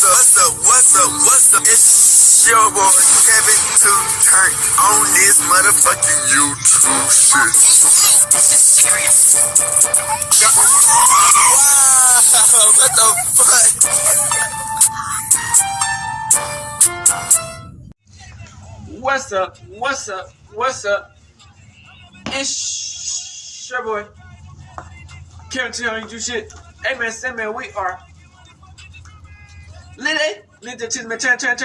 What's up? It's your boy Kevin to turn on this motherfucking YouTube shit. Wow, what the fuck? What's up? It's your boy Kevin to turn on YouTube shit. Hey man, say man, we are lit to man, turn. Today,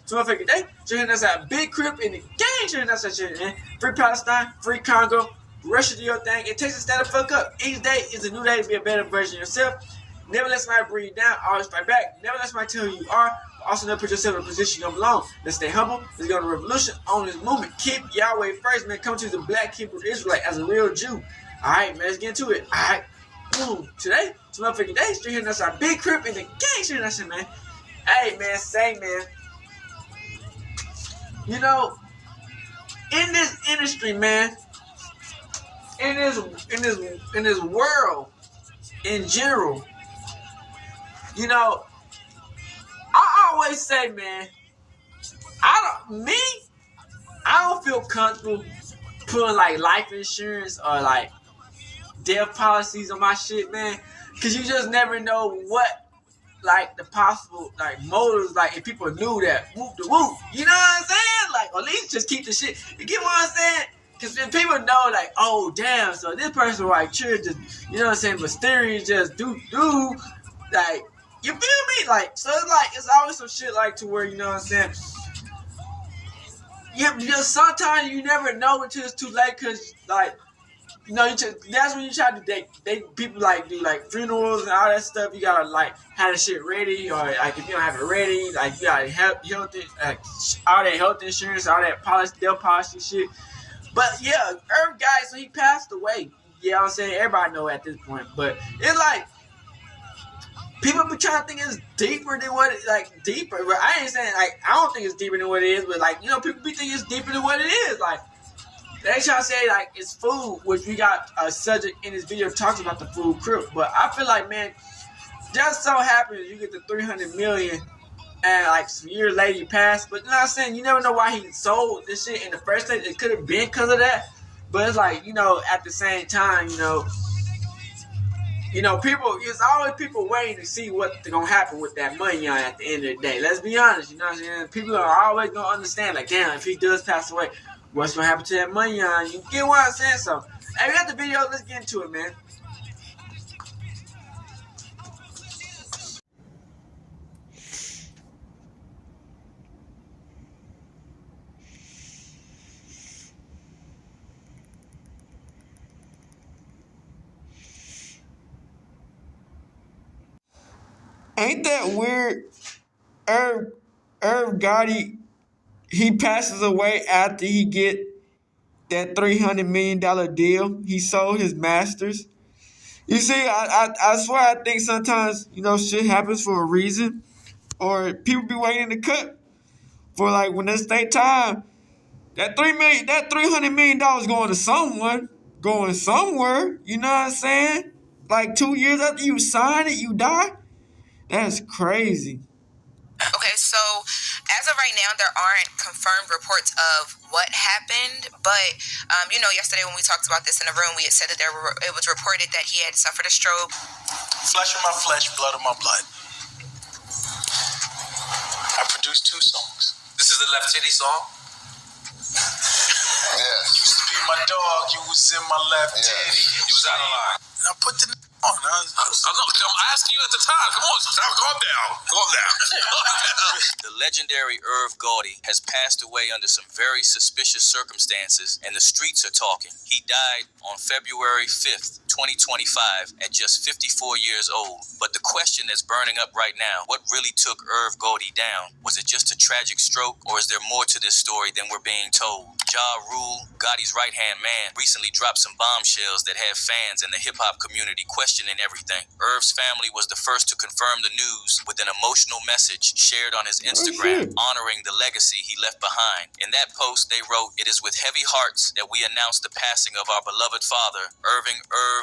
it's my favorite day. Showing us a big crib in the gang. Showing us that shit, man. Free Palestine, free Congo. Russia do your thing. It takes a stand the fuck up. Each day is a new day to be a better version of yourself. Never let somebody bring you down. Always fight back. Never let somebody tell you you are. Also, never put yourself in a position you don't belong. Let's stay humble. Let's go to revolution on this movement. Keep Yahweh first, man. Come to the black Hebrew Israelite as a real Jew. Alright, man. Let's get into it. Alright. Boom. Today, it's my favorite day. Straight here, that's our big crib in the gang. Straight that shit, man. Hey, man. Say, man. You know, in this industry, man, in this world, in general, you know, I always say, man, I don't feel comfortable putting like life insurance or like death policies on my shit, man, because you just never know what like the possible like motives, like if people knew that whoop the whoop, you know what I'm saying? Like, or at least just keep the shit. You get what I'm saying? Because if people know, like, oh damn, so this person like sure just, you know what I'm saying, mysterious just do like, you feel me? Like, so it's like it's always some shit like to where, you know what I'm saying, you just sometimes you never know until it's too late, because like, you know, that's when you try to date people like do like funerals and all that stuff. You gotta like have the shit ready, or like if you don't have it ready, like you gotta help all that health insurance, all that death policy shit. But yeah, Irv guy, so he passed away. You know what I'm saying? Everybody know at this point, but it's like people be trying to think it's deeper than what it, like deeper. But I ain't saying like I don't think it's deeper than what it is, but like, you know, people be thinking it's deeper than what it is. Like, they try to say like it's food, which we got a subject in this video talking about the food crib. But I feel like, man, just so happens you get the 300 million and like some years later you pass. But you know what I'm saying? You never know why he sold this shit in the first place. It could have been because of that. But it's like, you know, at the same time, you know, people, it's always people waiting to see what's gonna happen with that money at the end of the day. Let's be honest, you know what I'm saying? People are always gonna understand, like, damn, if he does pass away, what's gonna happen to that money on? You get what I'm saying? So, hey, we got the video. Let's get into it, man. Ain't that weird? Irv Gotti, he passes away after he get that $300 million deal. He sold his masters. You see, I swear I think sometimes, you know, shit happens for a reason. Or people be waiting to cut for like when it's their time. That $300 million going to someone, going somewhere. You know what I'm saying? Like 2 years after you sign it, you die? That's crazy. Okay, so as of right now, there aren't confirmed reports of what happened, but you know, yesterday when we talked about this in the room, we had said that it was reported that he had suffered a stroke. Flesh of my flesh, blood of my blood. I produced 2 songs. This is the Left Titty song? Yes. Used to be my dog, you was in my left titty. You was out of line. I put the on. I'm asking you at the time. Come on, calm down. Calm down. The legendary Irv Gotti has passed away under some very suspicious circumstances, and the streets are talking. He died on February 5th, 2025, at just 54 years old. But the question that's burning up right now, what really took Irv Gotti down? Was it just a tragic stroke, or is there more to this story than we're being told? Ja Rule, Gotti's right-hand man, recently dropped some bombshells that had fans in the hip-hop community questioning everything. Irv's family was the first to confirm the news with an emotional message shared on his Instagram honoring the legacy he left behind. In that post, they wrote, "It is with heavy hearts that we announce the passing of our beloved father, Irv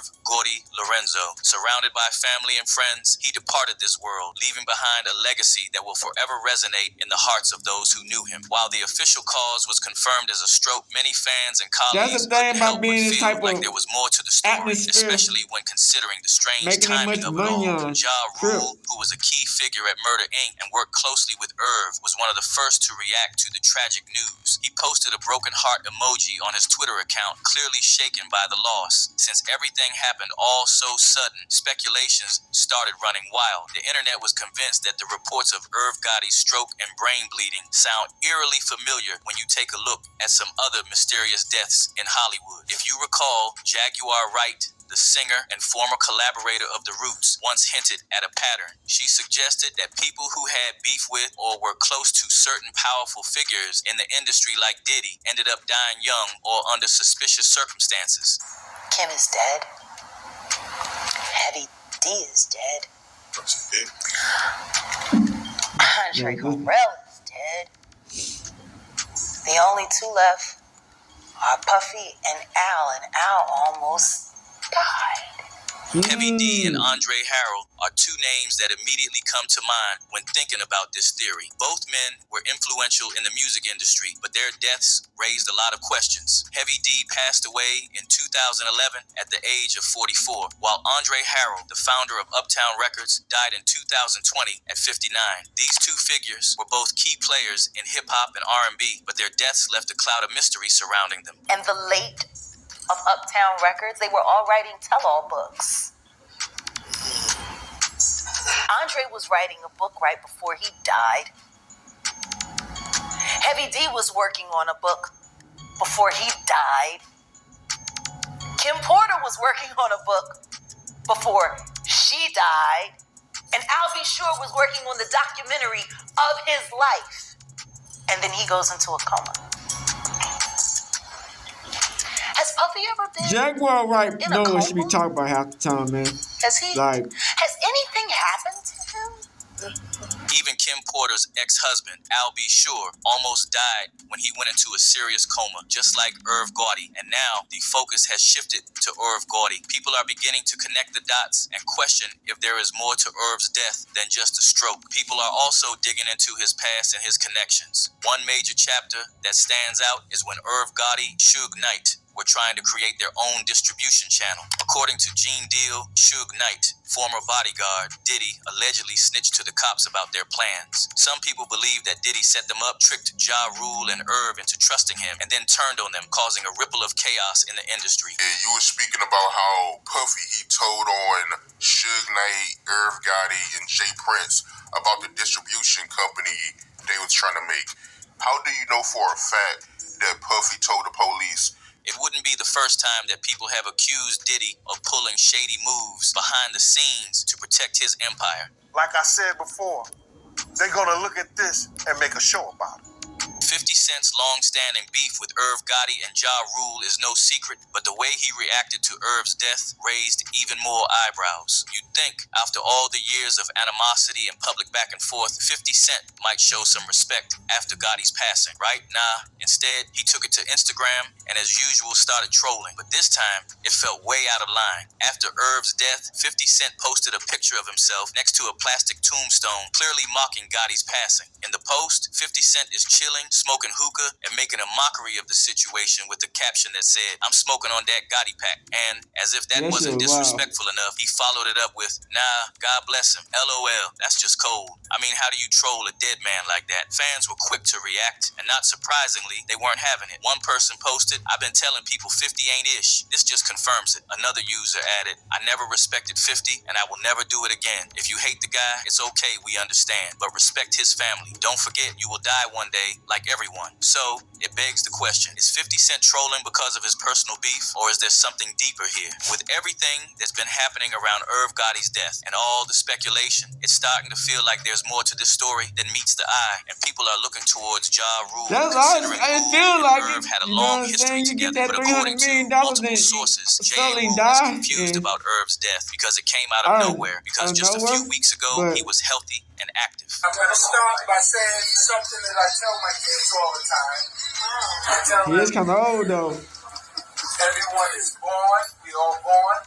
Irv Gotti Lorenzo. Surrounded by family and friends, he departed this world, leaving behind a legacy that will forever resonate in the hearts of those who knew him. While the official cause was confirmed as a stroke, many fans and colleagues couldn't help but feel like there was more to the story, especially when considering the strange timing of it all. Ja Rule, who was a key figure at Murder Inc. and worked closely with Irv, was one of the first to react to the tragic news. He posted a broken heart emoji on his Twitter account, clearly shaken by the loss. Since everything happened all so sudden, speculations started running wild. The internet was convinced that the reports of Irv Gotti's stroke and brain bleeding sound eerily familiar when you take a look at some other mysterious deaths in Hollywood. If you recall, Jaguar Wright, the singer and former collaborator of The Roots, once hinted at a pattern. She suggested that people who had beef with or were close to certain powerful figures in the industry like Diddy ended up dying young or under suspicious circumstances. Kim is dead. Heavy D is dead. Andre Correll is dead. The only two left are Puffy and Al almost died. Heavy D and Andre Harrell are two names that immediately come to mind when thinking about this theory. Both men were influential in the music industry, but their deaths raised a lot of questions. Heavy D passed away in 2011 at the age of 44, while Andre Harrell, the founder of Uptown Records, died in 2020 at 59. These two figures were both key players in hip-hop and R&B, but their deaths left a cloud of mystery surrounding them. And the late of Uptown Records, they were all writing tell-all books. Andre was writing a book right before he died. Heavy D was working on a book before he died. Kim Porter was working on a book before she died. And Al B. Sure was working on the documentary of his life. And then he goes into a coma. Has Puffy ever been Jaguar Wright in a know coma? what she be talking about half the time, man. Has he? Like, Has anything happened to him? Even Kim Porter's ex-husband, Al B. Sure, almost died when he went into a serious coma, just like Irv Gotti. And now the focus has shifted to Irv Gotti. People are beginning to connect the dots and question if there is more to Irv's death than just a stroke. People are also digging into his past and his connections. One major chapter that stands out is when Irv Gotti, Suge Knight, were trying to create their own distribution channel. According to Gene Deal, Suge Knight, former bodyguard, Diddy allegedly snitched to the cops about their plans. Some people believe that Diddy set them up, tricked Ja Rule and Irv into trusting him, and then turned on them, causing a ripple of chaos in the industry. Yeah, you were speaking about how Puffy, he told on Suge Knight, Irv Gotti, and Jay Prince about the distribution company they was trying to make. How do you know for a fact that Puffy told the police? It wouldn't be the first time that people have accused Diddy of pulling shady moves behind the scenes to protect his empire. Like I said before, they're gonna look at this and make a show about it. 50 Cent's long-standing beef with Irv Gotti and Ja Rule is no secret, but the way he reacted to Irv's death raised even more eyebrows. You'd think, after all the years of animosity and public back and forth, 50 Cent might show some respect after Gotti's passing, right? Nah, instead, he took it to Instagram and as usual started trolling. But this time, it felt way out of line. After Irv's death, 50 Cent posted a picture of himself next to a plastic tombstone, clearly mocking Gotti's passing. In the post, 50 Cent is chilling, smoking hookah, and making a mockery of the situation with the caption that said, "I'm smoking on that Gotti pack." And as if that wasn't disrespectful enough, he followed it up with, "Nah, God bless him. LOL, that's just cold." I mean, how do you troll a dead man like that? Fans were quick to react, and not surprisingly, they weren't having it. One person posted, "I've been telling people 50 ain't ish. This just confirms it." Another user added, "I never respected 50, and I will never do it again. If you hate the guy, it's okay, we understand, but respect his family. Don't forget, you will die one day like everyone." So, it begs the question, is 50 Cent trolling because of his personal beef, or is there something deeper here? With everything that's been happening around Irv Gotti's death and all the speculation, it's starting to feel like there's more to this story than meets the eye, and people are looking towards Ja Rule, considering Irv had a long history together, but according to multiple sources, J. Rule is confused about Irv's death because it came out of nowhere, because just a few weeks ago, he was healthy and active. I'm going to start by saying something that I tell my kids all the time. I tell he is kind of old though. Everyone is born, we all born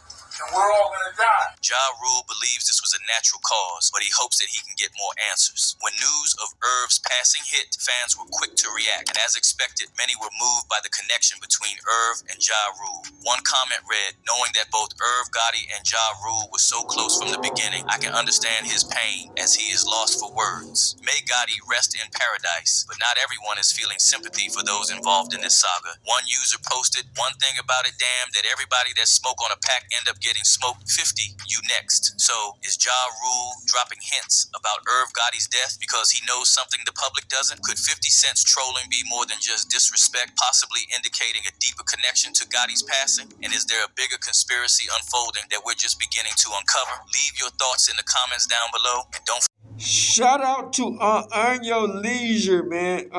and we're all gonna die. Ja Rule believes this was a natural cause, but he hopes that he can get more answers. When news of Irv's passing hit, fans were quick to react, and as expected, many were moved by the connection between Irv and Ja Rule. One comment read, "Knowing that both Irv Gotti and Ja Rule were so close from the beginning, I can understand his pain as he is lost for words. May Gotti rest in paradise, but not everyone is feeling sympathy for those involved in this saga." One user posted, "One thing about it, damn, that everybody that smoke on a pack end up getting smoked. 50, you next." So, is Ja Rule dropping hints about Irv Gotti's death because he knows something the public doesn't? Could 50 Cent's trolling be more than just disrespect, possibly indicating a deeper connection to Gotti's passing? And is there a bigger conspiracy unfolding that we're just beginning to uncover? Leave your thoughts in the comments down below, and don't Shout out to Earn Your Leisure, man.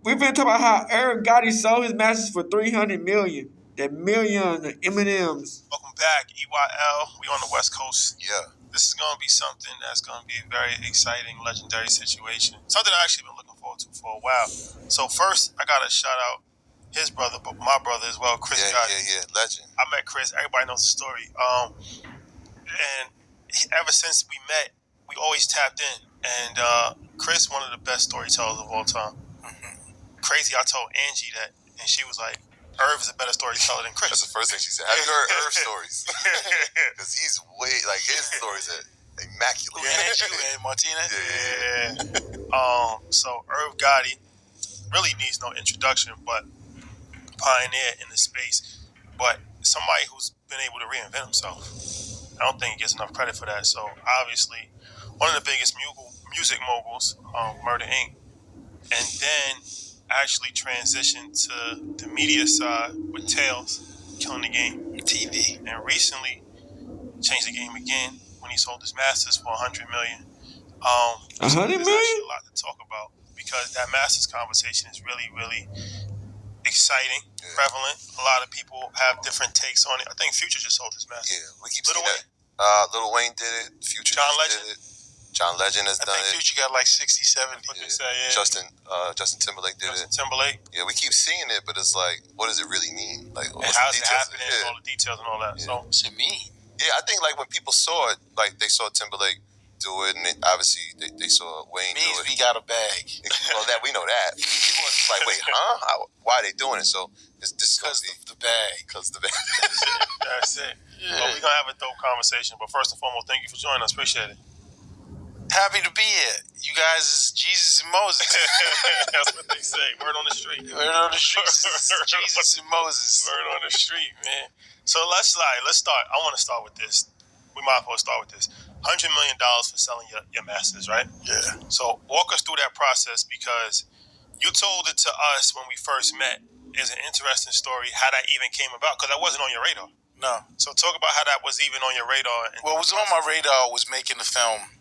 We've been talking about how Irv Gotti sold his masters for $300 million. That million M&Ms. Welcome back, EYL. We on the West Coast. Yeah. This is going to be something that's going to be a very exciting, legendary situation. Something I've actually been looking forward to for a while. So first, I got to shout out his brother, but my brother as well, Chris Gotti. Yeah, legend. I met Chris. Everybody knows the story. And ever since we met, we always tapped in. And Chris, one of the best storytellers of all time. Crazy, I told Angie that, and she was like, Irv is a better storyteller than Chris. That's the first thing she said. Have you heard Irv stories? Because he's way, like, his stories are immaculate. Yeah, and Martina? Yeah. So Irv Gotti really needs no introduction, but pioneer in the space, but somebody who's been able to reinvent himself. I don't think he gets enough credit for that. So obviously, one of the biggest music moguls, Murder Inc., and then actually transitioned to the media side with Tales, Killing the Game, TV, and recently changed the game again when he sold his masters for $100 million. $100 million? There's actually a lot to talk about because that masters conversation is really, really exciting, prevalent. A lot of people have different takes on it. I think Future just sold his masters. Yeah, we keep seeing that. Lil Wayne did it. Future John just Legend did it. John Legend has done it. Future got like 60, 70. Justin Timberlake did it. Timberlake. Yeah, we keep seeing it, but it's like, what does it really mean? Like, And what's how's the it details? happening, all the details and all that. Yeah. So, what's it mean? Yeah, I think like when people saw it, like they saw Timberlake do it, and obviously they saw Wayne do it. We got a bag. Well, that we know that. People was like, wait, huh? Why are they doing it? So this is Because of the bag. Because the bag. That's it. Yeah. Well, we're going to have a dope conversation. But first and foremost, thank you for joining us. Appreciate it. Happy to be here. You guys is Jesus and Moses. That's what they say. Word on the street. Word on the streets is Jesus and Moses. Word on the street, man. So let's start. I want to start with this. We might as well start with this. $100 million for selling your masters, right? Yeah. So walk us through that process because you told it to us when we first met. It's an interesting story how that even came about because that wasn't on your radar. No. So talk about how that was even on your radar. What was on my radar was making the film,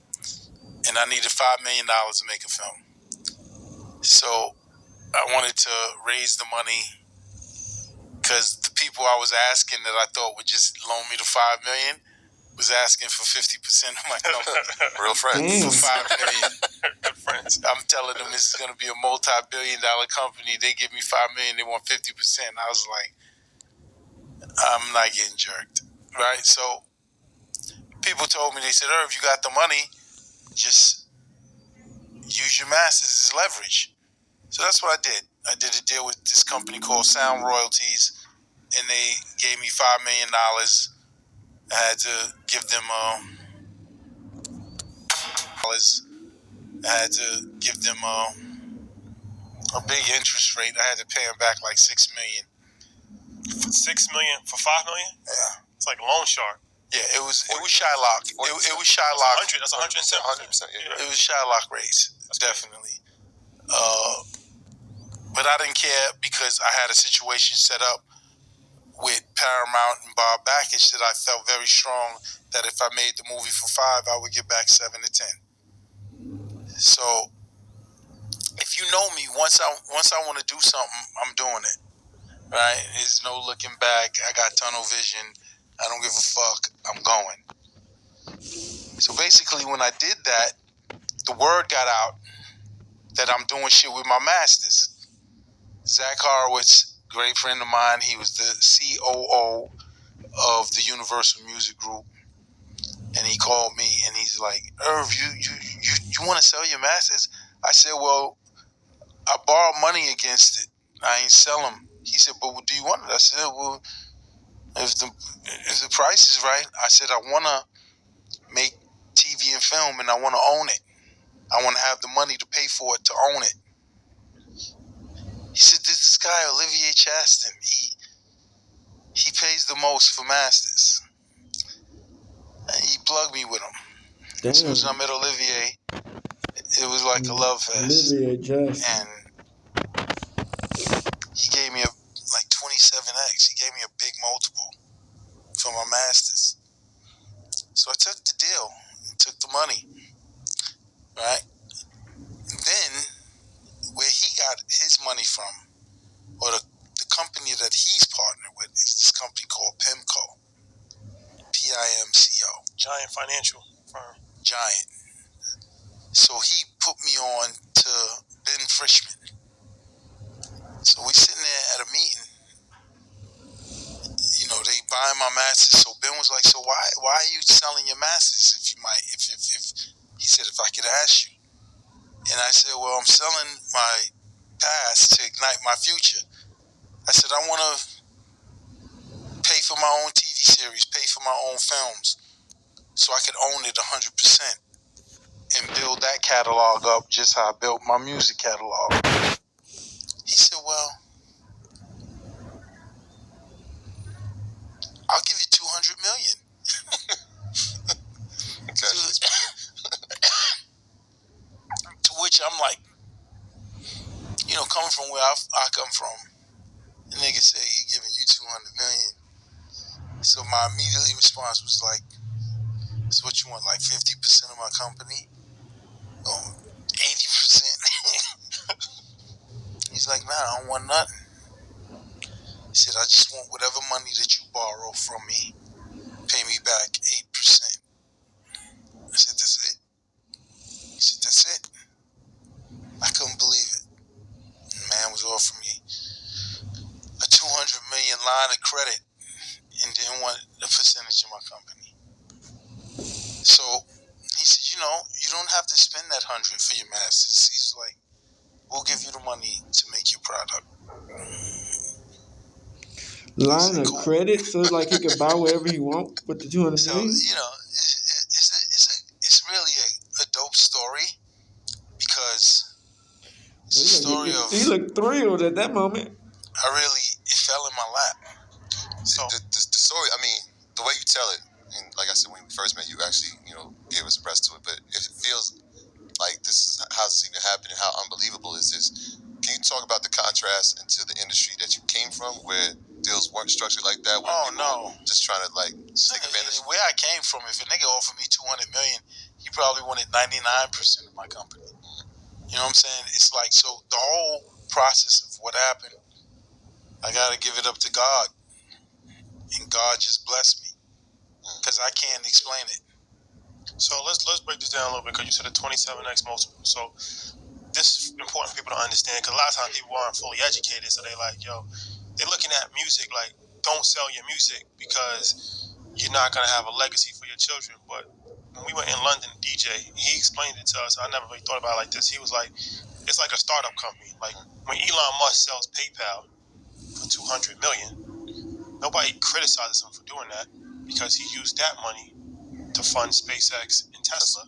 and I needed $5 million to make a film. So I wanted to raise the money because the people I was asking that I thought would just loan me the $5 million was asking for 50% of my company. Real friends. For $5 million. Good friends. I'm telling them this is going to be a multi-billion-dollar company. They give me $5 million. They want 50%. I was like, I'm not getting jerked, right? So people told me, they said, Irv, you got the money. Just use your masters as leverage. So that's what I did. I did a deal with this company called Sound Royalties, and they gave me $5 million. I had to give them a big interest rate. I had to pay them back like $6 million. $6 million for $5 million? Yeah. It's like loan shark. Yeah, it was Shylock. It was Shylock. 100. That's 110%. 100%. Yeah. It was Shylock race, definitely. But I didn't care because I had a situation set up with Paramount and Bob Bakish that I felt very strong that if I made the movie for $5, I would get back $7 to $10. So if you know me, once I want to do something, I'm doing it. Right? There's no looking back. I got tunnel vision. I don't give a fuck. I'm going. So basically, when I did that, the word got out that I'm doing shit with my masters. Zach Horowitz, great friend of mine, he was the COO of the Universal Music Group, and he called me and he's like, Irv, you want to sell your masters? I said, well, I borrowed money against it. I ain't sell them. He said, but do you want it? I said, well, if the price is right, I said, I want to make TV and film and I want to own it. I want to have the money to pay for it, to own it. He said, this guy, Olivier Chastain, he pays the most for masters. And he plugged me with him. Damn. As soon as I met Olivier, it was like a love fest. Olivier Chastain. And he gave me like 27x. He gave me a big multiple for my masters. So I took the deal and took the money, right? And then where he got his money from, or the company that he's partnered with, is this company called PIMCO. PIMCO. Giant financial firm. Giant. So he put me on to Ben Frischman. So we sitting there at a meeting. You know, they buying my masters. So Ben was like, so why are you selling your masters if he said, if I could ask you. And I said, well, I'm selling my past to ignite my future. I said, I want to pay for my own TV series, pay for my own films, so I could own it 100% and build that catalog up just how I built my music catalog. He said, well, I'll give you $200 million. To which I'm like, you know, coming from where I come from, the nigga say he giving you $200 million. So my immediate response was like, so what you want, like 50% of my company? Oh, 80%? He's like, nah, I don't want nothing. He said, I just want whatever money that you borrow from me, pay me back 8%. I said, that's it? He said, that's it? I couldn't believe it. The man was offering me a $200 million line of credit and didn't want a percentage of my company. So he said, you know, you don't have to spend that $100 for your masters. He's like, we'll give you the money to make your product. Line of credit, so like he could buy whatever he want with the $200 million. So, you know, it's really a dope story because it's a story of. He looked thrilled at that moment. It fell in my lap. So the story, I mean, the way you tell it, and like I said, when we first met, you actually, you know, gave us a press to it, but it feels like this is how this even happened and how unbelievable is this. Can you talk about the contrast into the industry that you came from, where deals weren't structured like that? Just trying to like take advantage. Where I came from, if a nigga offered me $200 million, he probably wanted 99% of my company. You know what I'm saying? It's like, so the whole process of what happened, I gotta give it up to God, and God just blessed me because I can't explain it. So let's break this down a little bit, because you said a 27x multiple. So this is important for people to understand, because a lot of times people aren't fully educated, so they like, yo, they're looking at music like, don't sell your music because you're not going to have a legacy for your children. But when we were in London, DJ, he explained it to us. I never really thought about it like this. He was like, it's like a startup company. Like when Elon Musk sells PayPal for $200 million, nobody criticizes him for doing that because he used that money to fund SpaceX and Tesla.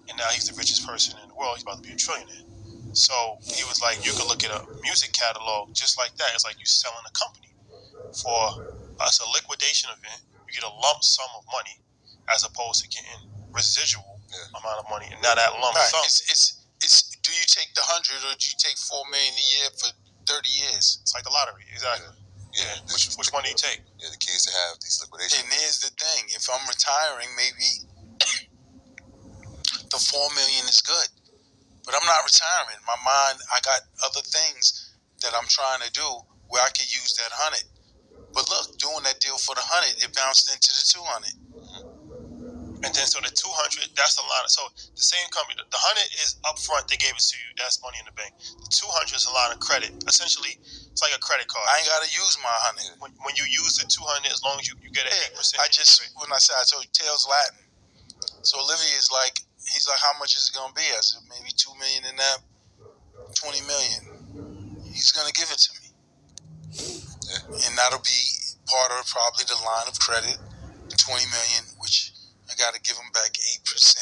And now he's the richest person in the world. He's about to be a trillionaire. So he was like, you could look at a music catalog just like that. It's like you selling a company. For us, a liquidation event, you get a lump sum of money as opposed to getting residual amount of money. And now that lump sum. It's do you take the 100 or do you take $4 million a year for 30 years? It's like the lottery, exactly. Yeah. Which one do you take? Yeah, the key is to have these liquidations. And here's the thing: if I'm retiring, maybe the $4 million is good, but I'm not retiring. My mind, I got other things that I'm trying to do where I can use that 100. But look, doing that deal for the 100, it bounced into the 200. And then so the 200, that's a lot. So the same company, the 100 is up front, they gave it to you. That's money in the bank. The 200 is a line of credit. Essentially, It's like a credit card. I ain't gotta use my 100. When you use the 200, as long as you get an 8%. When I said, I told you, Tails Latin. So Olivier's like, he's like, how much is it gonna be? I said, maybe $2 million in that, $20 million. He's gonna give it to me. And that'll be part of probably the line of credit, $20 million, which I gotta give him back 8%.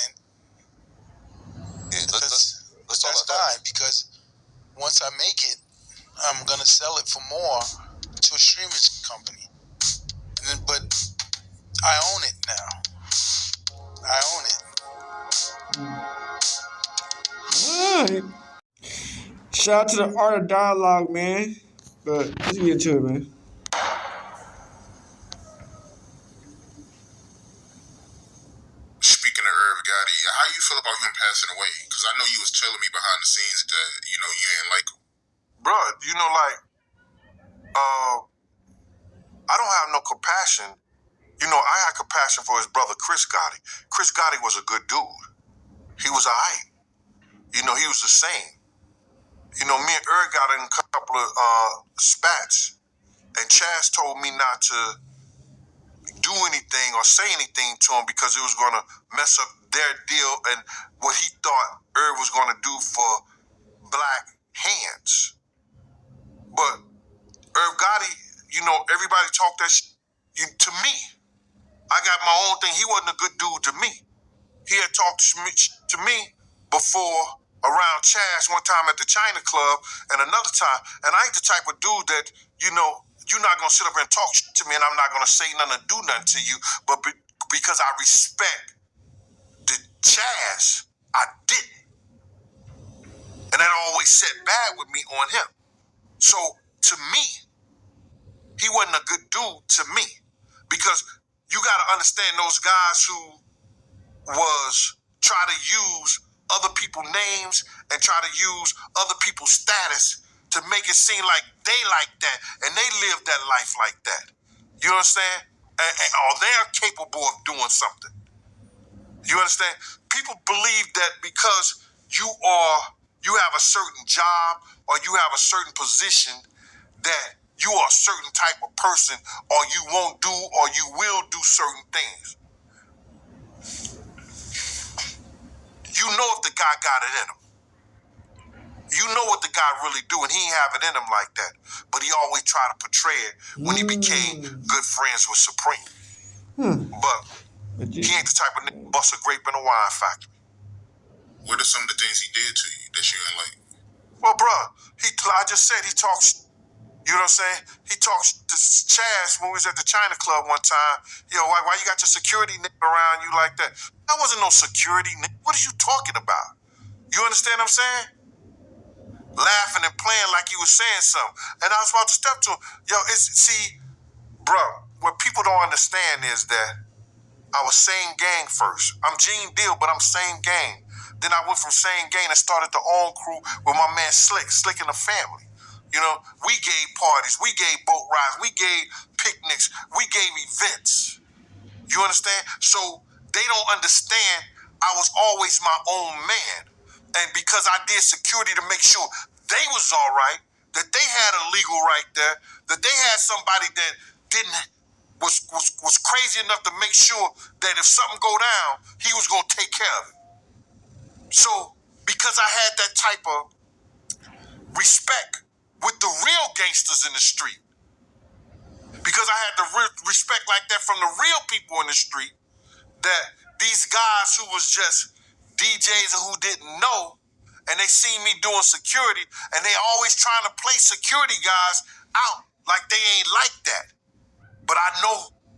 Yeah, let's talk That's about fine, because once I make it, I'm gonna sell it for more to a streaming company. But I own it now. I own it. Alright. Shout out to the art of dialogue, man. But let's get into it, man. Speaking of Irv Gotti, how you feel about him passing away? Because I know you was telling me behind the scenes that, you know, you ain't like him. Bruh, you know, like, I don't have no compassion. You know, I had compassion for his brother, Chris Gotti. Chris Gotti was a good dude. He was all right. You know, he was the same. You know, me and Irv got in a couple of spats, and Chaz told me not to do anything or say anything to him because it was going to mess up their deal and what he thought Irv was going to do for black hands. But Irv Gotti, you know, everybody talked that to me. I got my own thing. He wasn't a good dude to me. He had talked to me before around Chaz one time at the China Club and another time. And I ain't the type of dude that, you know, you're not going to sit up and talk to me and I'm not going to say nothing or do nothing to you. But because I respect the Chaz, I didn't. And that always set bad with me on him. So to me, he wasn't a good dude to me. Because you got to understand those guys who was try to use other people's names and try to use other people's status to make it seem like they like that and they live that life like that. You understand? Or they're capable of doing something. You understand? People believe that because you have a certain job or you have a certain position that you are a certain type of person or you won't do or you will do certain things. You know if the guy got it in him. You know what the guy really do, and he ain't have it in him like that. But he always tried to portray it when he became good friends with Supreme. But he ain't the type of nigga bust a grape in a wine factory. What are some of the things he did to you that you ain't like? Well, bruh, I just said he talks, you know what I'm saying? He talks to Chaz when we was at the China Club one time. Yo, why you got your security nigga around you like that? That wasn't no security nigga. What are you talking about? You understand what I'm saying? Laughing and playing like he was saying something. And I was about to step to him. Yo, see, bro, what people don't understand is that I was same gang first. I'm Gene Deal, but I'm same gang. Then I went from same gang and started the own crew with my man Slick and the family. You know, we gave parties, we gave boat rides, we gave picnics, we gave events. You understand? So they don't understand I was always my own man. And because I did security to make sure they was all right, that they had a legal right there, that they had somebody that was crazy enough to make sure that if something go down, he was gonna take care of it. So because I had that type of respect with the real gangsters in the street, because I had the respect like that from the real people in the street, that these guys who was just DJs and who didn't know, and they seen me doing security, and they always trying to play security guys out like they ain't like that. But I know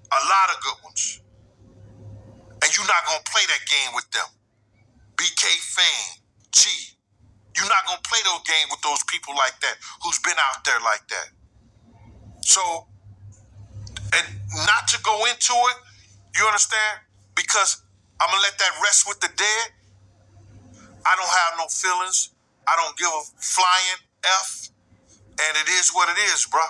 a lot of good ones. And you're not gonna play that game with them. BK Fame, G. You're not gonna play those games with those people like that, who's been out there like that. So, and not to go into it, you understand? Because I'm gonna let that rest with the dead. I don't have no feelings. I don't give a flying F. And it is what it is, bro.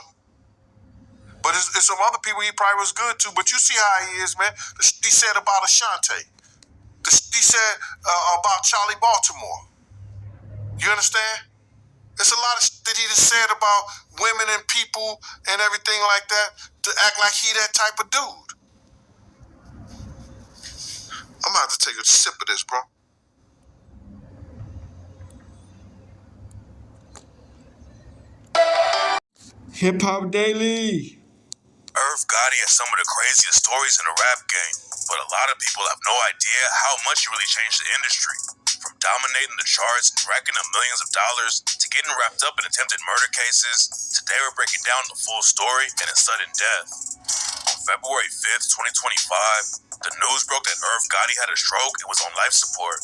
But it's some other people he probably was good to. But you see how he is, man. He said about Ashante. He said about Charlie Baltimore. You understand? There's a lot of shit that he just said about women and people and everything like that to act like he that type of dude. I'm gonna have to take a sip of this, bro. Hip Hop Daily. Irv Gotti has some of the craziest stories in the rap game, but a lot of people have no idea how much he really changed the industry. From dominating the charts and racking up millions of dollars to getting wrapped up in attempted murder cases, today we're breaking down the full story and his sudden death. On February 5th, 2025, the news broke that Irv Gotti had a stroke and was on life support.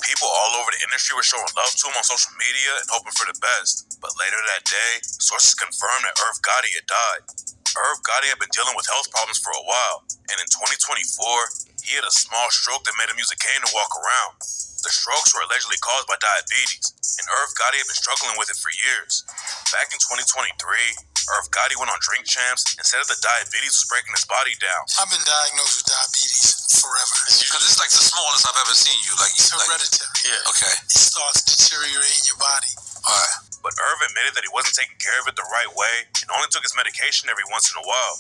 People all over the industry were showing love to him on social media and hoping for the best. But later that day, sources confirmed that Irv Gotti had died. Irv Gotti had been dealing with health problems for a while, and in 2024, he had a small stroke that made him use a cane to walk around. The strokes were allegedly caused by diabetes, and Irv Gotti had been struggling with it for years. Back in 2023, Irv Gotti went on Drink Champs and said that the diabetes was breaking his body down. I've been diagnosed with diabetes forever. Because it's like the smallest I've ever seen you. It's hereditary. Yeah. Okay. It starts deteriorating your body. All right. But Irv admitted that he wasn't taking care of it the right way and only took his medication every once in a while.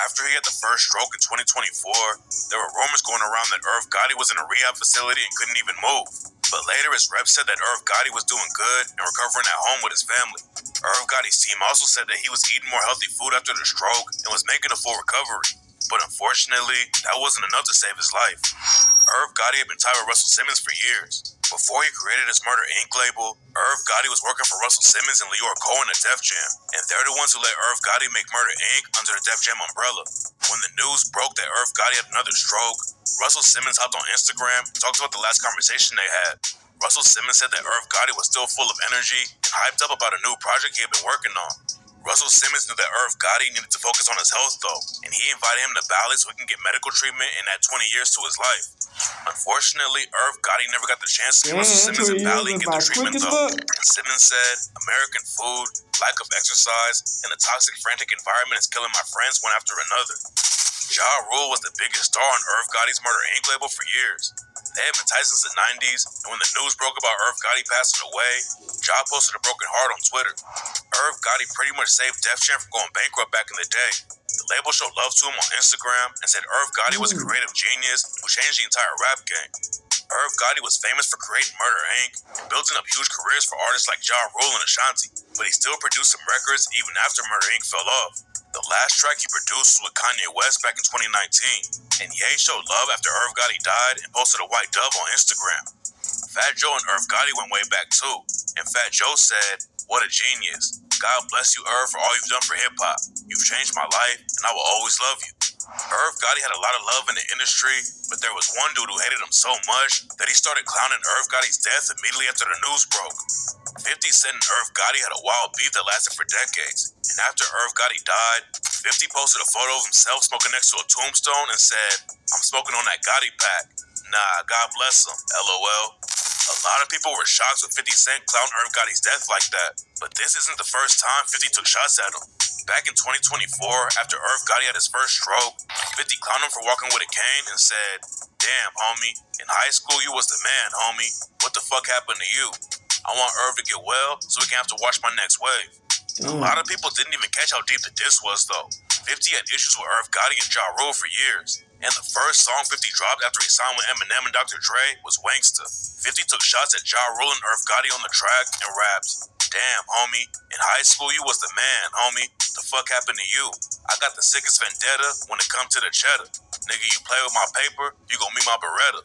After he had the first stroke in 2024, there were rumors going around that Irv Gotti was in a rehab facility and couldn't even move. But later his rep said that Irv Gotti was doing good and recovering at home with his family. Irv Gotti's team also said that he was eating more healthy food after the stroke and was making a full recovery. But unfortunately, that wasn't enough to save his life. Irv Gotti had been tied with Russell Simmons for years. Before he created his Murder Inc. label, Irv Gotti was working for Russell Simmons and Leor Cohen at Def Jam, and they're the ones who let Irv Gotti make Murder Inc. under the Def Jam umbrella. When the news broke that Irv Gotti had another stroke, Russell Simmons hopped on Instagram and talked about the last conversation they had. Russell Simmons said that Irv Gotti was still full of energy and hyped up about a new project he had been working on. Russell Simmons knew that Irv Gotti needed to focus on his health though, and he invited him to Bali so he can get medical treatment and add 20 years to his life. Unfortunately, Irv Gotti never got the chance to meet Russell Simmons in Bali and get the treatment though. And Simmons said, American food, lack of exercise, and a toxic, frantic environment is killing my friends one after another. Ja Rule was the biggest star on Irv Gotti's Murder Inc. label for years. They had been tight since the 90s, and when the news broke about Irv Gotti passing away, Ja posted a broken heart on Twitter. Irv Gotti pretty much saved Def Jam from going bankrupt back in the day. The label showed love to him on Instagram and said Irv Gotti was a creative genius who changed the entire rap game. Irv Gotti was famous for creating Murder Inc. and building up huge careers for artists like Ja Rule and Ashanti, but he still produced some records even after Murder Inc. fell off. The last track he produced was with Kanye West back in 2019, and Ye showed love after Irv Gotti died and posted a white dove on Instagram. Fat Joe and Irv Gotti went way back too, and Fat Joe said, "What a genius. God bless you, Irv, for all you've done for hip-hop. You've changed my life, and I will always love you." Irv Gotti had a lot of love in the industry, but there was one dude who hated him so much that he started clowning Irv Gotti's death immediately after the news broke. 50 Cent and Irv Gotti had a wild beef that lasted for decades, and after Irv Gotti died, 50 posted a photo of himself smoking next to a tombstone and said, "I'm smoking on that Gotti pack. Nah, God bless him, LOL." A lot of people were shocked when 50 Cent clowned Irv Gotti's death like that, but this isn't the first time 50 took shots at him. Back in 2024, after Irv Gotti had his first stroke, 50 clowned him for walking with a cane and said, "Damn, homie, in high school you was the man, homie. What the fuck happened to you? I want Irv to get well so we can have to watch my next wave." A lot of people didn't even catch how deep the diss was though. 50 had issues with Irv Gotti and Ja Rule for years, and the first song 50 dropped after he signed with Eminem and Dr. Dre was Wanksta. 50 took shots at Ja Rule and Irv Gotti on the track and rapped, "Damn, homie, in high school you was the man, homie. The fuck happened to you? I got the sickest vendetta when it come to the cheddar. Nigga, you play with my paper, you gon' meet my Beretta."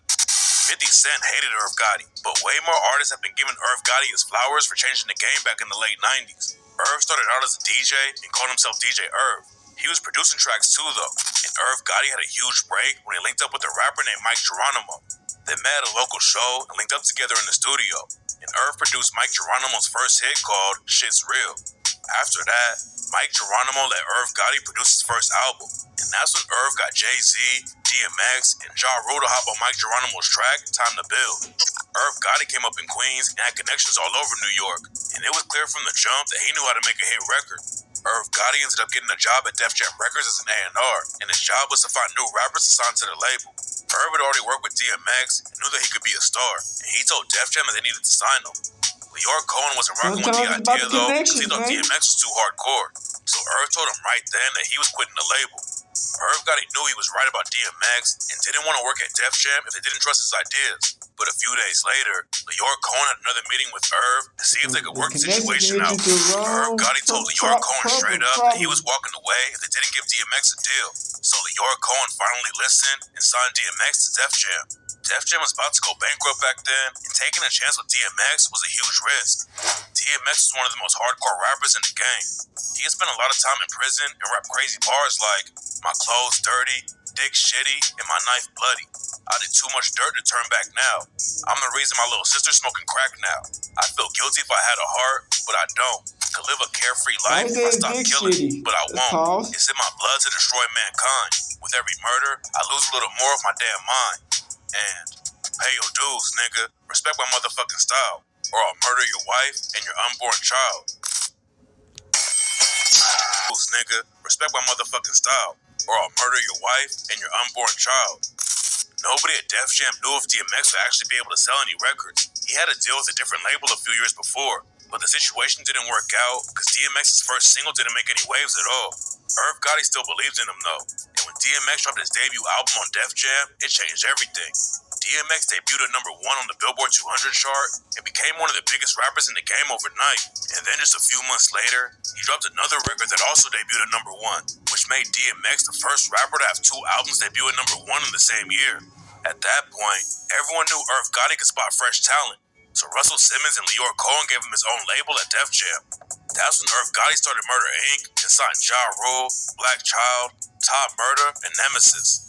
50 Cent hated Irv Gotti, but way more artists have been giving Irv Gotti his flowers for changing the game back in the late 90s. Irv started out as a DJ and called himself DJ Irv. He was producing tracks too though, and Irv Gotti had a huge break when he linked up with a rapper named Mike Geronimo. They met at a local show and linked up together in the studio, and Irv produced Mike Geronimo's first hit called Shit's Real. After that, Mike Geronimo let Irv Gotti produce his first album, and that's when Irv got Jay-Z, DMX, and Ja Rule to hop on Mike Geronimo's track, Time to Build. Irv Gotti came up in Queens and had connections all over New York, and it was clear from the jump that he knew how to make a hit record. Irv Gotti ended up getting a job at Def Jam Records as an A&R, and his job was to find new rappers to sign to the label. Irv had already worked with DMX and knew that he could be a star, and he told Def Jam that they needed to sign him. Leor Cohen wasn't rocking with the Sometimes it's about idea the though, because he connections, thought man. DMX was too hardcore. So Irv told him right then that he was quitting the label. Irv Gotti knew he was right about DMX and didn't want to work at Def Jam if they didn't trust his ideas. But a few days later, Leor Cohen had another meeting with Irv to see if they could work the situation out. Irv Gotti told Leor Cohen straight up that he was walking away if they didn't give DMX a deal. So Leor Cohen finally listened and signed DMX to Def Jam. Def Jam was about to go bankrupt back then, and taking a chance with DMX was a huge risk. DMX was one of the most hardcore rappers in the game. He had spent a lot of time in prison and rapped crazy bars like, "My clothes dirty, dick shitty, and my knife bloody. I did too much dirt to turn back now. I'm the reason my little sister's smoking crack now. I feel guilty if I had a heart, but I don't. Could live a carefree life if I stop killing, but I won't. It's in my blood to destroy mankind. With every murder, I lose a little more of my damn mind. And pay your dues, nigga. Respect my motherfucking style, or I'll murder your wife and your unborn child. Nigga, respect my motherfucking style, or I'll murder your wife and your unborn child." Nobody at Def Jam knew if DMX would actually be able to sell any records. He had a deal with a different label a few years before, but the situation didn't work out because DMX's first single didn't make any waves at all. Irv Gotti still believed in him though, and when DMX dropped his debut album on Def Jam, it changed everything. DMX debuted at number 1 on the Billboard 200 chart and became one of the biggest rappers in the game overnight. And then just a few months later, he dropped another record that also debuted at number 1, which made DMX the first rapper to have 2 albums debut at number 1 in the same year. At that point, everyone knew Irv Gotti could spot fresh talent, so Russell Simmons and Leor Cohen gave him his own label at Def Jam. That's when Irv Gotti started Murder Inc. and signed Ja Rule, Black Child, Top Murder, and Nemesis.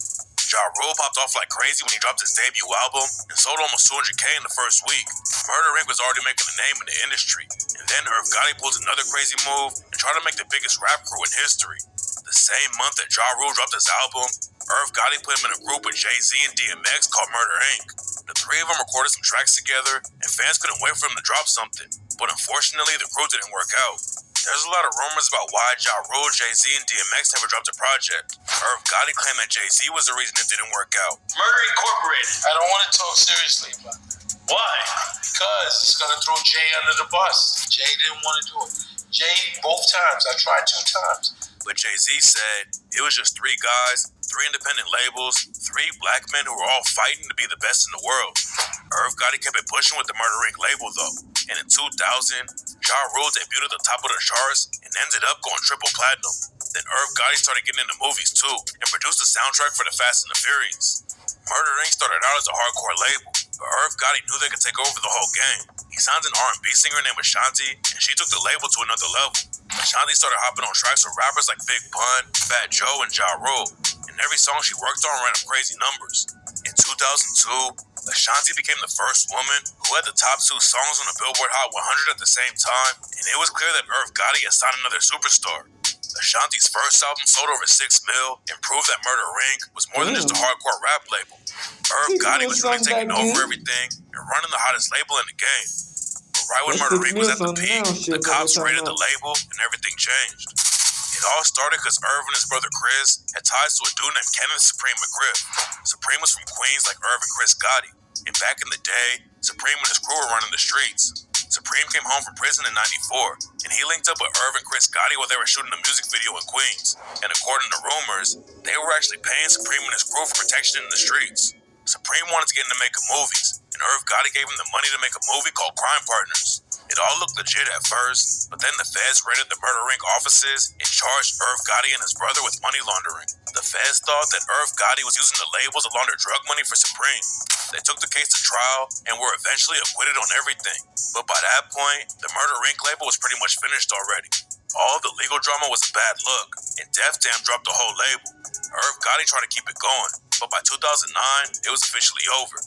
Ja Rule popped off like crazy when he dropped his debut album and sold almost 200K in the first week. Murder Inc. was already making a name in the industry, and then Irv Gotti pulls another crazy move and tried to make the biggest rap crew in history. The same month that Ja Rule dropped his album, Irv Gotti put him in a group with Jay-Z and DMX called Murder Inc. The three of them recorded some tracks together, and fans couldn't wait for him to drop something, but unfortunately the crew didn't work out. There's a lot of rumors about why Ja Rule, Jay-Z, and DMX never dropped a project. Irv Gotti claimed that Jay-Z was the reason it didn't work out. Murder Incorporated. I don't want to talk seriously, but why? Because it's going to throw Jay under the bus. Jay didn't want to do it. Jay, both times. I tried 2 times. But Jay-Z said it was just 3 guys, 3 independent labels, 3 black men who were all fighting to be the best in the world. Irv Gotti kept it pushing with the Murder Inc. label though, and in 2000, Ja Rule debuted at the top of the charts and ended up going triple platinum. Then Irv Gotti started getting into movies too, and produced the soundtrack for The Fast and the Furious. Murder Inc. started out as a hardcore label, but Irv Gotti knew they could take over the whole game. He signed an R&B singer named Ashanti, and she took the label to another level. Ashanti started hopping on tracks with rappers like Big Pun, Fat Joe, and Ja Rule, and every song she worked on ran up crazy numbers. In 2002, Ashanti became the first woman who had the top 2 songs on the Billboard Hot 100 at the same time, and it was clear that Irv Gotti had signed another superstar. Ashanti's first album sold over 6 mil and proved that Murder Inc. was more than just a hardcore rap label. Irv Gotti was really taking over everything and running the hottest label in the game. But right when Murder Inc. was at the peak, the cops raided the label and everything changed. It all started because Irv and his brother Chris had ties to a dude named Kenneth Supreme McGriff. Supreme was from Queens like Irv and Chris Gotti, and back in the day, Supreme and his crew were running the streets. Supreme came home from prison in '94, and he linked up with Irv and Chris Gotti while they were shooting a music video in Queens. And according to rumors, they were actually paying Supreme and his crew for protection in the streets. Supreme wanted to get into making movies, and Irv Gotti gave him the money to make a movie called Crime Partners. It all looked legit at first, but then the feds raided the Murder Inc. offices and charged Irv Gotti and his brother with money laundering. The feds thought that Irv Gotti was using the label to launder drug money for Supreme. They took the case to trial and were eventually acquitted on everything. But by that point, the Murder Inc. label was pretty much finished already. All the legal drama was a bad look, and Def Jam dropped the whole label. Irv Gotti tried to keep it going, but by 2009, it was officially over.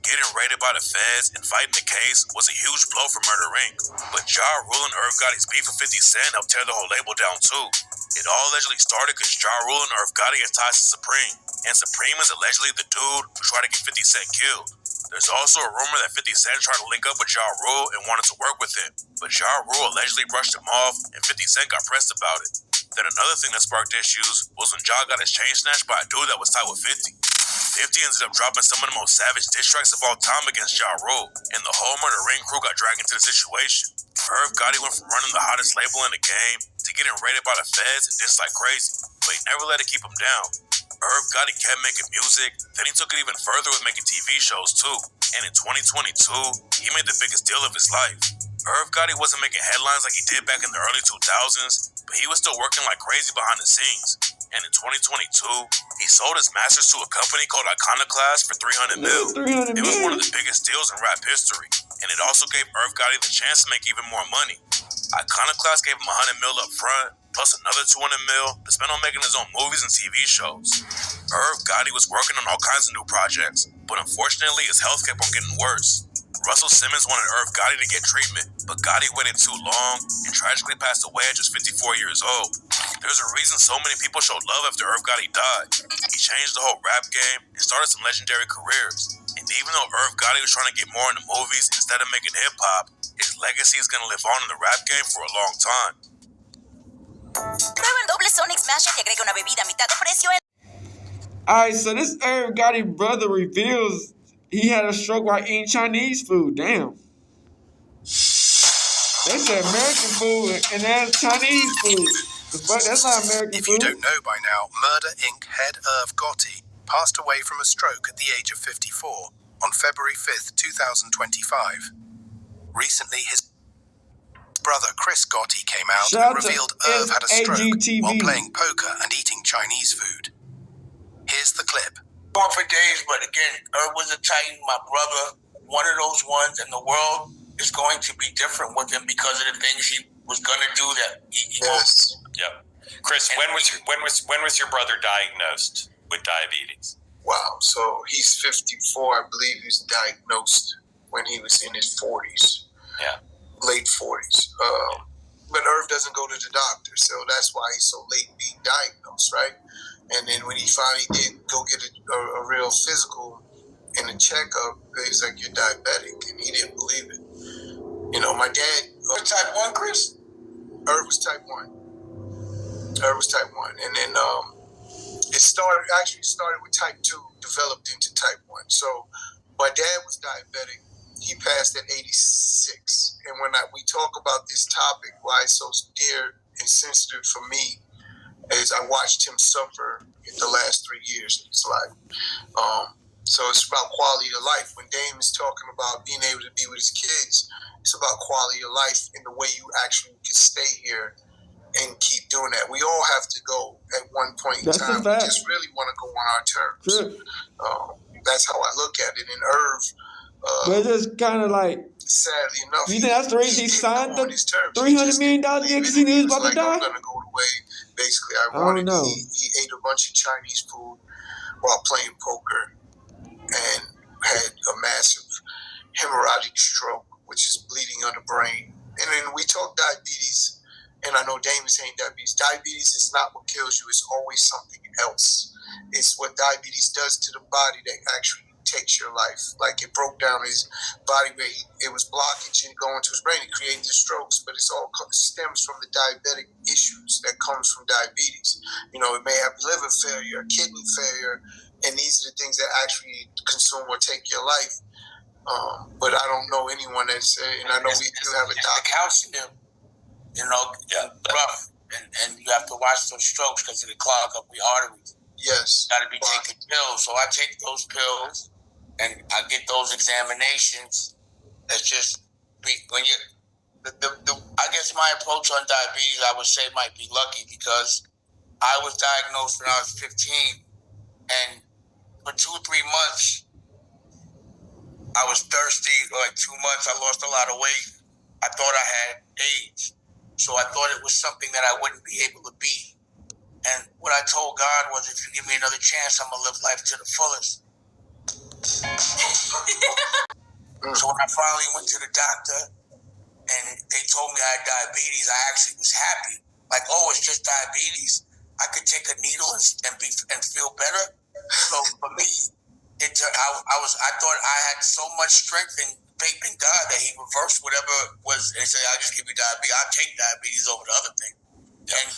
Getting raided by the feds and fighting the case was a huge blow for Murder Inc. But Ja Rule and Irv Gotti's beef with 50 Cent helped tear the whole label down too. It all allegedly started because Ja Rule and Irv Gotti had ties to Supreme, and Supreme is allegedly the dude who tried to get 50 Cent killed. There's also a rumor that 50 Cent tried to link up with Ja Rule and wanted to work with him, but Ja Rule allegedly brushed him off, and 50 Cent got pressed about it. Then another thing that sparked issues was when Ja got his chain snatched by a dude that was tied with 50. 50 ended up dropping some of the most savage diss tracks of all time against Ja Rule, and the whole Murder Ring crew got dragged into the situation. Irv Gotti went from running the hottest label in the game to getting raided by the feds and dissed like crazy, but he never let it keep him down. Irv Gotti kept making music, then he took it even further with making TV shows too, and in 2022, he made the biggest deal of his life. Irv Gotti wasn't making headlines like he did back in the early 2000s, but he was still working like crazy behind the scenes. And in 2022, he sold his masters to a company called Iconoclast for $300 million. It was one of the biggest deals in rap history, and it also gave Irv Gotti the chance to make even more money. Iconoclast gave him $100 million up front, plus another $200 million to spend on making his own movies and TV shows. Irv Gotti was working on all kinds of new projects, but unfortunately his health kept on getting worse. Russell Simmons wanted Irv Gotti to get treatment, but Gotti waited too long and tragically passed away at just 54 years old. There's a reason so many people showed love after Irv Gotti died. He changed the whole rap game and started some legendary careers. And even though Irv Gotti was trying to get more into movies instead of making hip-hop, his legacy is going to live on in the rap game for a long time. Prueba el doble Sonic Smash que agrega una bebida a mitad de precio. Alright, so this Irv Gotti brother reveals he had a stroke while eating Chinese food. Damn. They said American food and that's Chinese food. The fuck, that's not American food. If you don't know by now, Murder Inc. head Irv Gotti passed away from a stroke at the age of 54 on February 5th, 2025. Recently, his brother Chris Gotti came out and revealed Irv had a stroke while playing poker and eating Chinese food. Here's the clip. Going for days, but again, Irv was a Titan, my brother, one of those ones, and the world is going to be different with him because of the things he was gonna do that he Yes. Yep. Chris, when was your brother diagnosed with diabetes? Wow. So he's 54. I believe he was diagnosed when he was in his 40s. Yeah. Late 40s. But Irv doesn't go to the doctor, so that's why he's so late being diagnosed, right? And then when he finally did go get a real physical and a checkup, he's like, "You're diabetic," and he didn't believe it. You know, my dad. Type 1, Chris? Irv was type 1. Irv was type 1. And then it started with type 2, developed into type 1. So my dad was diabetic. He passed at 86. And when we talk about this topic, why it's so dear and sensitive for me, is I watched him suffer in the last 3 years of his life. So it's about quality of life. When Dame is talking about being able to be with his kids, it's about quality of life and the way you actually can stay here and keep doing that. We all have to go at one point in time. We just really want to go on our terms. Sure. That's how I look at it. And Irv, but it's just kind of like, sadly enough, you think that's the reason he signed the $300 million deal because he knew he was about to die? I'm going to go away. Basically, I don't know. He ate a bunch of Chinese food while playing poker and had a massive hemorrhagic stroke, which is bleeding on the brain. And then we talk diabetes, and I know Dame is saying diabetes. Diabetes is not what kills you. It's always something else. It's what diabetes does to the body that actually takes your life. Like it broke down his body where it was blockage and going to his brain. It created the strokes, but it's all stems from the diabetic issues that comes from diabetes. You know, it may have liver failure, kidney failure, and these are the things that actually consume or take your life. But I don't know anyone that's, and I know we do have a doctor. The calcium, you know, rough, and you have to watch those strokes because it'll clog up your arteries. Yes. Got to be taking pills. So I take those pills, and I get those examinations. It's just when you, I guess my approach on diabetes, I would say, might be lucky because I was diagnosed when I was 15, and for 2 or 3 months, I was thirsty. Like 2 months, I lost a lot of weight. I thought I had AIDS, so I thought it was something that I wouldn't be able to beat. And what I told God was, if you give me another chance, I'm going to live life to the fullest. So when I finally went to the doctor and they told me I had diabetes, I actually was happy. Like, oh, it's just diabetes. I could take a needle and feel better. So for me, I thought I had so much strength and faith in God that he reversed whatever was, and said, I'll just give you diabetes. I'll take diabetes over the other thing. And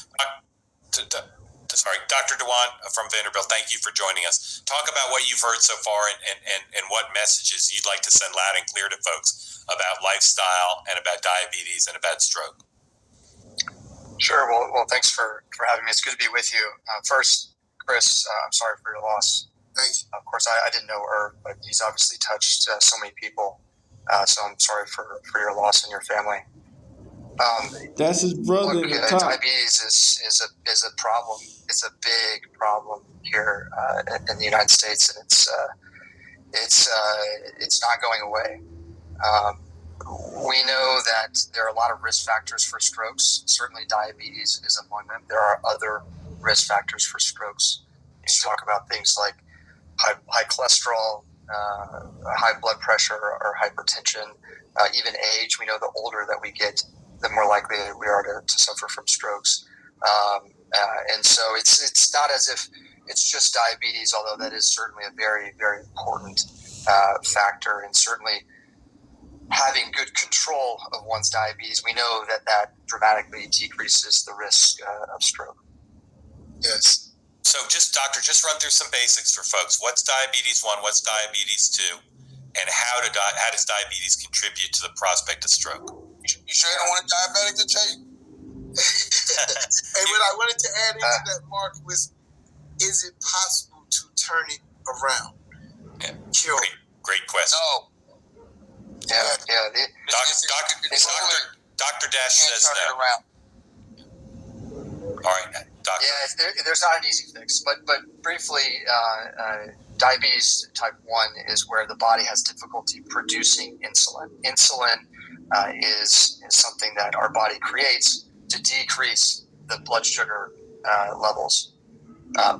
to Dr. Dewan from Vanderbilt, thank you for joining us. Talk about what you've heard so far and what messages you'd like to send loud and clear to folks about lifestyle and about diabetes and about stroke. Sure. Well, thanks for having me. It's good to be with you. First, Chris, I'm sorry for your loss. Thanks. Of course, I didn't know Irv, but he's obviously touched so many people. So I'm sorry for your loss and your family. That's his brother in the top. Diabetes is a problem. It's a big problem here in the United States, and it's not going away. We know that there are a lot of risk factors for strokes. Certainly, diabetes is among them. There are other risk factors for strokes. You talk about things like high cholesterol, high blood pressure, or hypertension, even age. We know the older that we get, the more likely we are to suffer from strokes. And so it's not as if it's just diabetes, although that is certainly a very, very important factor. And certainly having good control of one's diabetes, we know that dramatically decreases the risk of stroke. Yes. So just run through some basics for folks. What's diabetes 1? What's diabetes 2? And how does diabetes contribute to the prospect of stroke? You sure you don't want a diabetic to tell you? And what I wanted to add into that, Mark, was, is it possible to turn it around? Yeah. Sure. Great question. No. Yeah. Dr. Dash says no. All right, Doctor. Yeah, there's not an easy fix, but briefly, diabetes type 1 is where the body has difficulty producing insulin. Insulin is something that our body creates to decrease the blood sugar levels,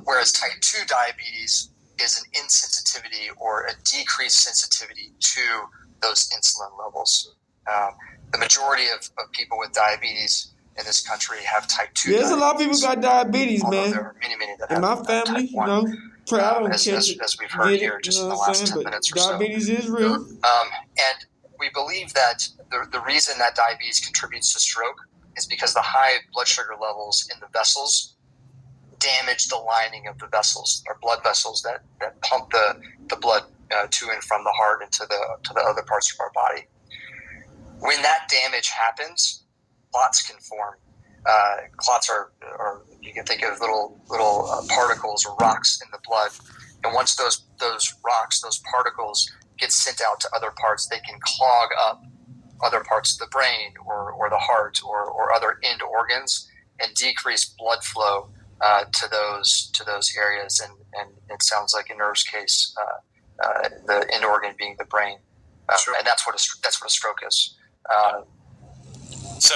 whereas type 2 diabetes is an insensitivity or a decreased sensitivity to those insulin levels. The majority of people with diabetes in this country have type 2 There's diabetes. a lot of people got diabetes, man. There are many that in have my family, type 1. I don't catch it. As we've heard here just in the last 10 minutes or so. Diabetes is real. And we believe that the reason that diabetes contributes to stroke is because the high blood sugar levels in the vessels damage the lining of the vessels, or blood vessels that pump the blood to and from the heart and to the other parts of our body. When that damage happens, clots can form. Clots are you can think of little particles or rocks in the blood, and once those rocks, those particles get sent out to other parts, they can clog up other parts of the brain or the heart or other end organs and decrease blood flow to those areas. And it sounds like in Irv's case, the end organ being the brain, sure. And that's what a stroke is. So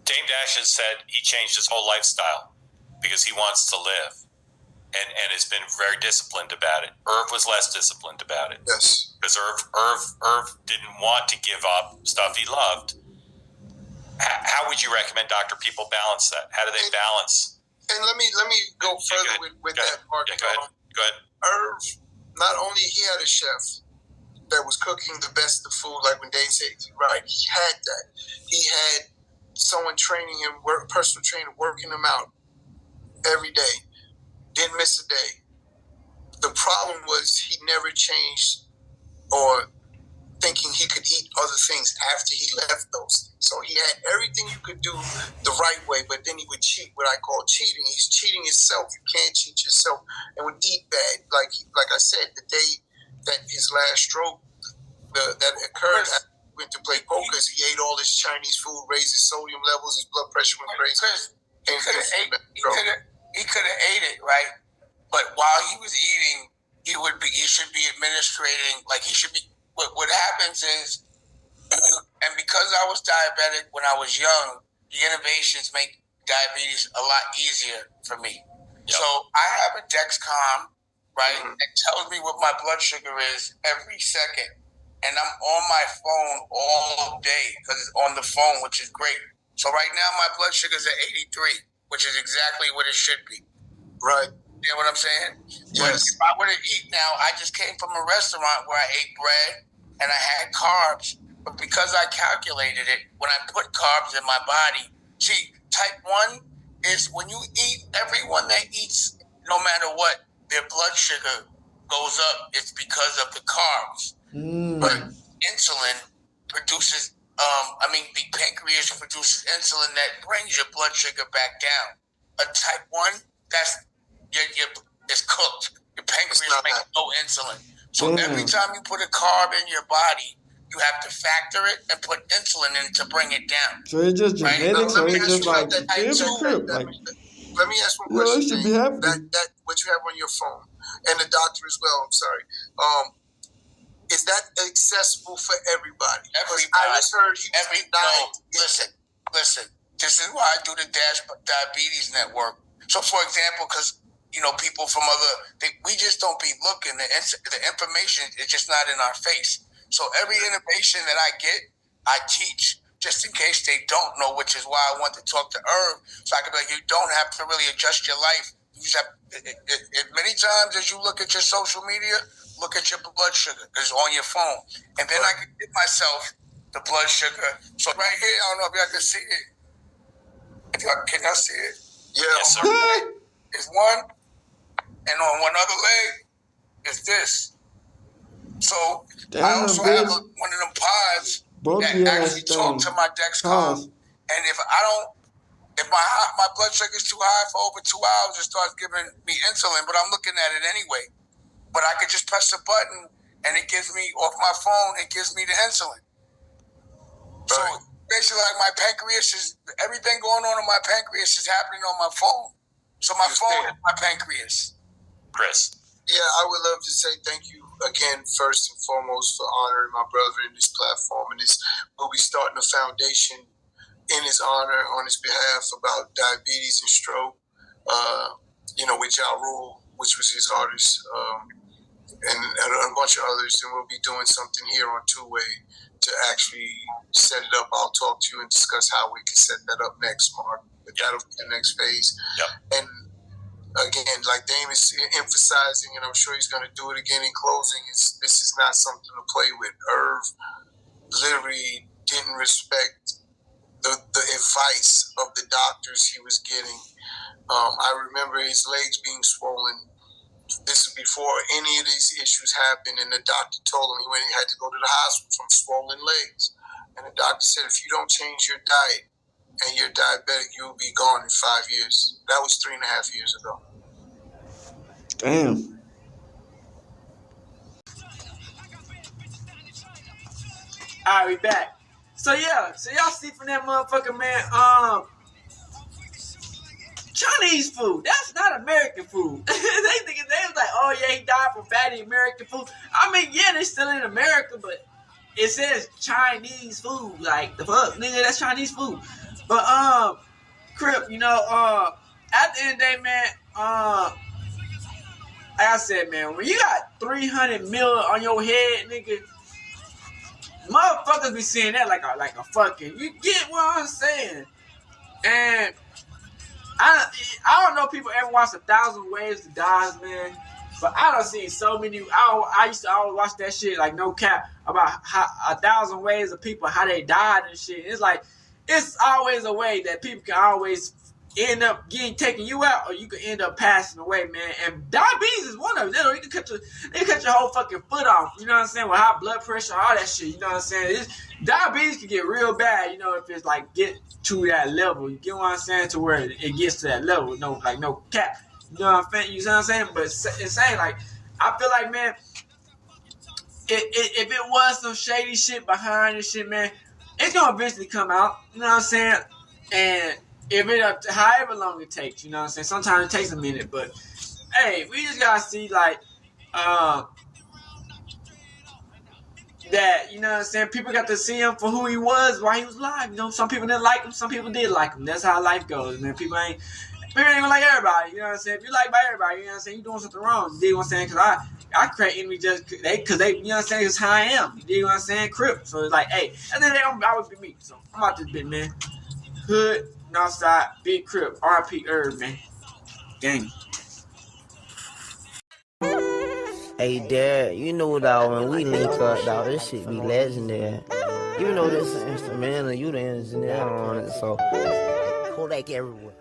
Dame Dash has said he changed his whole lifestyle because he wants to live, and has been very disciplined about it. Irv was less disciplined about it. Yes. Because Irv didn't want to give up stuff he loved. How would you recommend people balance that? How do they balance? And let me go further with that, Mark. Yeah, go ahead. Irv, not only he had a chef that was cooking the best of food, like when Dave said, right, he had that. He had someone training him, personal trainer, working him out every day. Didn't miss a day. The problem was he never changed or thinking he could eat other things after he left those things. So he had everything you could do the right way, but then he would cheat, what I call cheating. He's cheating himself. You can't cheat yourself, and would eat bad. Like I said, the day that his last stroke that occurred, I went to play poker. He ate all his Chinese food, raised his sodium levels, his blood pressure went crazy. He could have ate it, right? But while he was eating, he should be administrating, like he should be. What happens is, and because I was diabetic when I was young, the innovations make diabetes a lot easier for me. Yep. So I have a Dexcom, right? Mm-hmm. It tells me what my blood sugar is every second. And I'm on my phone all day because it's on the phone, which is great. So right now my blood sugar is at 83, which is exactly what it should be. Right. You know what I'm saying? Yes. But if I were to eat now, I just came from a restaurant where I ate bread and I had carbs. But because I calculated it, when I put carbs in my body, see, type 1 is when you eat, everyone that eats, no matter what, their blood sugar goes up. It's because of the carbs. But insulin produces, the pancreas produces insulin that brings your blood sugar back down. A type 1, it's cooked. Your pancreas makes no insulin. So every time you put a carb in your body, you have to factor it and put insulin in to bring it down. So it's just genetics, or it's just like different crib. Like, let me ask one question. It should be happening. That what you have on your phone, and the doctor as well. I'm sorry. Is that accessible for everybody? I just heard he was listen. This is why I do the Diabetes Network. So, for example, because people from we just don't be looking. The information is just not in our face. So every innovation that I get, I teach, just in case they don't know, which is why I want to talk to Irv, so I can be like, you don't have to really adjust your life. You just have, many times as you look at your social media, look at your blood sugar. It's on your phone. And then I can give myself the blood sugar. So right here, I don't know if y'all can see it. Can y'all see it? Yeah. Yes, sir. It's one. And on one other leg is this. So I also have one of them pods that actually talk to my Dexcom. And if my blood sugar is too high for over 2 hours, it starts giving me insulin, but I'm looking at it anyway. But I could just press a button and it gives me, off my phone, it gives me the insulin. So basically, like my pancreas everything going on in my pancreas is happening on my phone. So my phone is my pancreas. Chris. Yeah, I would love to say thank you again, first and foremost, for honoring my brother in this platform. And we'll be starting a foundation in his honor, on his behalf, about diabetes and stroke, with Ja Rule, which was his artist, and a bunch of others. And we'll be doing something here on Two-Way to actually set it up. I'll talk to you and discuss how we can set that up next, Mark. But that'll be the next phase. Yep. And again, like Dame is emphasizing, and I'm sure he's going to do it again in closing, this is not something to play with. Irv literally didn't respect the advice of the doctors he was getting. I remember his legs being swollen. This is before any of these issues happened, and the doctor told him he had to go to the hospital from swollen legs. And the doctor said, if you don't change your diet and you're diabetic, you'll be gone in 5 years. That was 3.5 years ago. Damn. Alright, we back. So y'all see from that motherfucker, man, Chinese food, that's not American food. they was like, oh yeah, he died from fatty American food. I mean, yeah, they're still in America, but it says Chinese food. Like, the fuck, nigga, that's Chinese food. But, Crip, at the end of the day, man, like I said, man, when you got 300 million on your head, nigga, motherfuckers be seeing that like a fucking, you get what I'm saying? And I don't know if people ever watched 1,000 Ways to Die, man, but I done seen so many. I used to always watch that shit, like, no cap, about how 1,000 ways of people, how they died and shit. It's like, it's always a way that people can always end up taking you out, or you can end up passing away, man. And diabetes is one of them. They can cut your whole fucking foot off. You know what I'm saying? With high blood pressure, all that shit. You know what I'm saying? Diabetes can get real bad. If it's like get to that level. You get what I'm saying? To where it gets to that level. No cap. You know what I'm saying? You know what I'm saying? But it's saying, like, I feel like, man, if it was some shady shit behind this shit, man, it's gonna eventually come out. You know what I'm saying? And if it, however long it takes, you know what I'm saying? Sometimes it takes a minute, but hey, we just gotta see, like, that, you know what I'm saying? People got to see him for who he was while he was alive. Some people didn't like him, some people did like him. That's how life goes, man. People ain't gonna like everybody, you know what I'm saying? If you like by everybody, you know what I'm saying? You doing something wrong. You dig what I'm saying? Cause I create enemies just because they, you know what I'm saying? It's how I am. You dig what I'm saying? Crip. So it's like, hey, and then they don't always be me. So I'm out this bit, man. Hood, Northside, Big Crip, RP Irv, man. Gang. Hey, Dad, you know, dog, when we link up, dog, this shit be legendary. You know this instrumental, you the engineer on it, so Kodak everywhere.